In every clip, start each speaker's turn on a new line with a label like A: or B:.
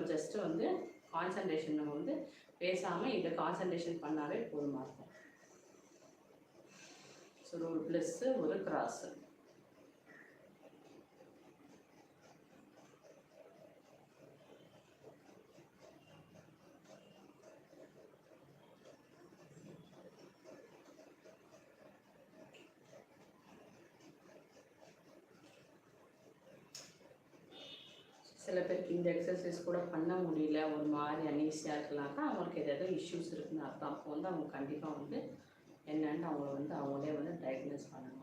A: நம்ம ஜஸ்ட்டு வந்து கான்சன்ட்ரேஷன் நம்ம வந்து பேசாமல் இதை கான்சன்ட்ரேஷன் பண்ணாவே போதுமாக இருக்கும். ஸோ ஒரு ப்ளஸ்ஸு ஒரு கிராஸு. சில பேருக்கு இந்த எக்ஸசைஸ் கூட பண்ண முடியல, ஒரு மாதிரி அன்ஈஸியாக இருக்கலாம்னா அவங்களுக்கு ஏதாவது இஷ்யூஸ் இருக்குன்னு அர்த்தம். அப்போ வந்து அவங்க கண்டிப்பாக வந்து என்னென்னு அவங்கள வந்து அவங்களே வந்து டயக்னோஸ் பண்ணணும்.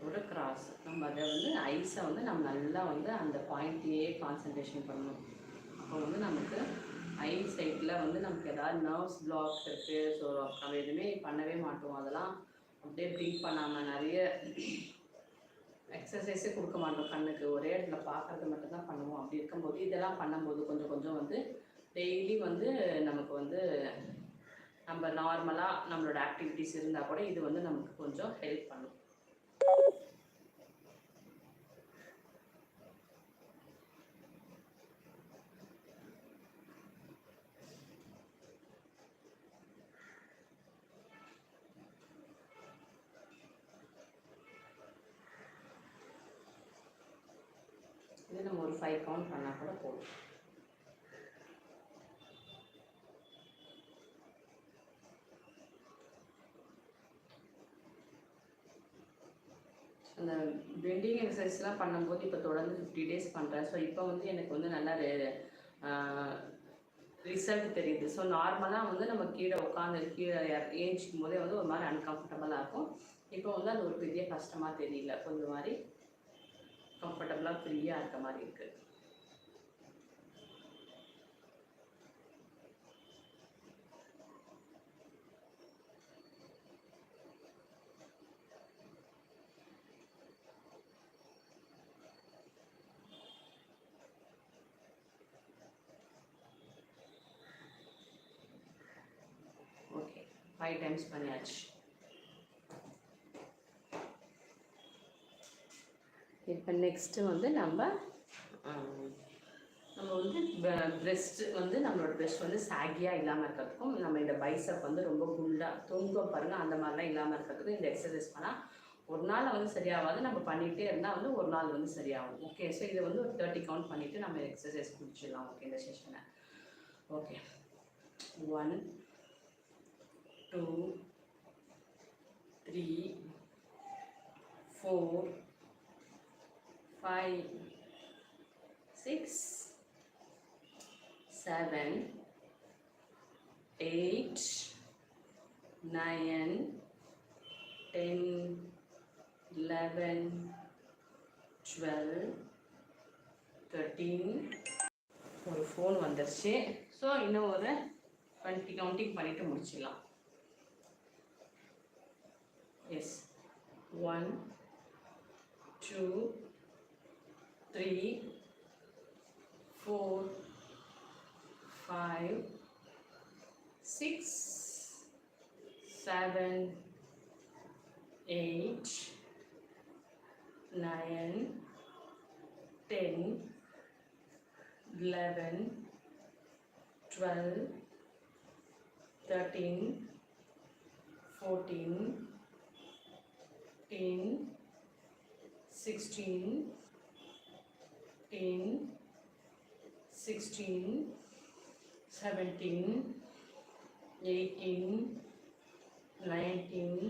A: ஒரு கிராஸ் நம்ம அதை வந்து ஐஸை வந்து நம்ம நல்லா வந்து அந்த பாயிண்ட்லேயே கான்சன்ட்ரேஷன் பண்ணணும். அப்போ வந்து நமக்கு ஐ சைட்டில் வந்து நமக்கு ஏதாவது நர்வ்ஸ் பிளாக் இருக்குது. ஸோ நம்ம எதுவுமே பண்ணவே மாட்டோம். அதெல்லாம் அப்படியே ப்ரீத் பண்ணாமல் நிறைய எக்ஸசைஸே கொடுக்க மாட்டோம் கண்ணுக்கு. ஒரே இடத்துல பார்க்குறது மட்டும்தான் பண்ணுவோம். அப்படி இருக்கும்போது இதெல்லாம் பண்ணும்போது கொஞ்சம் கொஞ்சம் வந்து டெய்லி வந்து நமக்கு வந்து நம்ம நார்மலாக நம்மளோட ஆக்டிவிட்டீஸ் இருந்தால் கூட இது வந்து நமக்கு கொஞ்சம் ஹெல்ப் பண்ணும். இது நம்ம ஒரு 5 கவுண்ட் பண்ணால் கூட போதும். அந்த பெண்டிங் எக்ஸசைஸ்லாம் பண்ணும்போது இப்போ தொடர்ந்து 50 days பண்ணுறேன். ஸோ இப்போ வந்து எனக்கு வந்து நல்லா ரிசல்ட் தெரியுது. ஸோ நார்மலாக வந்து நம்ம கீழே ஏஞ்சிக்கும் போதே வந்து ஒரு மாதிரி அன்கம்ஃபர்டபுளாக இருக்கும். இப்போ வந்து அது ஒரு பெரிய கஷ்டமாக தெரியல. கொஞ்சம் மாதிரி கம்ஃபர்டபுளாக ஃப்ரீயாக இருக்க மாதிரி இருக்குது. ஓகே, 5 times பண்ணியாச்சு. இப்போ நெக்ஸ்ட்டு வந்து நம்ம வந்து பிரெஸ்ட் வந்து நம்மளோட பிரெஸ்ட் வந்து சாகியாக இல்லாமல் இருக்கிறதுக்கும் நம்ம இந்த பைசப் வந்து ரொம்ப குண்டாக தொங்கும் பாருங்கள், அந்த மாதிரிலாம் இல்லாமல் இருக்கிறதுக்கும் இந்த எக்ஸசைஸ் பண்ணால் ஒரு நாள் வந்து சரியாகாது. நம்ம பண்ணிகிட்டே இருந்தால் வந்து ஒரு நாள் வந்து சரியாகும். ஓகே, ஸோ இதை வந்து ஒரு 30 கவுண்ட் பண்ணிவிட்டு நம்ம எக்ஸசைஸ் முடிச்சிடலாம். ஓகே, இந்த செஷனை. ஓகே, 1 2 3 4 5 6 7 8 9 10 11 12 13. ஒரு ஃபோன் வந்துருச்சு. ஸோ இன்னும் ஒரு 20 கவுண்டிங் பண்ணிவிட்டு முடிச்சிடலாம். எஸ், 1 2 3 4 5 6 7 8 9 10 11 12 13 14 15 16 16 17 18 19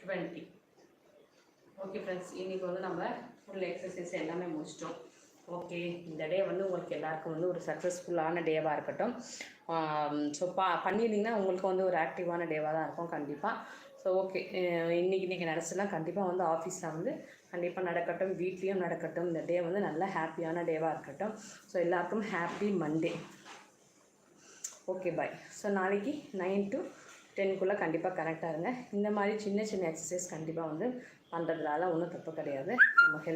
A: 20. ஓகே ஃப்ரெண்ட்ஸ், இன்றைக்கி வந்து நம்ம ஃபுல் எக்ஸசைஸ் எல்லாமே முடிச்சிட்டோம். ஓகே, இந்த டே வந்து உங்களுக்கு எல்லாருக்கும் வந்து ஒரு சக்ஸஸ்ஃபுல்லான டேவாக இருக்கட்டும். ஸோ பண்ணியிருந்தீங்கன்னா உங்களுக்கு வந்து ஒரு ஆக்டிவான டேவாக தான் இருக்கும் கண்டிப்பாக. ஸோ ஓகே, இன்றைக்கி நடச்சலாம் கண்டிப்பாக வந்து ஆஃபீஸில் வந்து கண்டிப்பாக நடக்கட்டும், வீட்லேயும் நடக்கட்டும். இந்த டே வந்து நல்ல ஹாப்பியான டேவாக இருக்கட்டும். ஸோ எல்லாருக்கும் ஹாப்பி மண்டே. ஓகே, பாய். ஸோ நாளைக்கு 9 to 10க்குள்ளே கண்டிப்பாக கரெக்டாக இருங்க. இந்த மாதிரி சின்ன சின்ன எக்ஸசைஸ் கண்டிப்பாக வந்து பண்ணுறதுனால ஒன்றும் தப்பு கிடையாது. நம்ம ஹெல்த்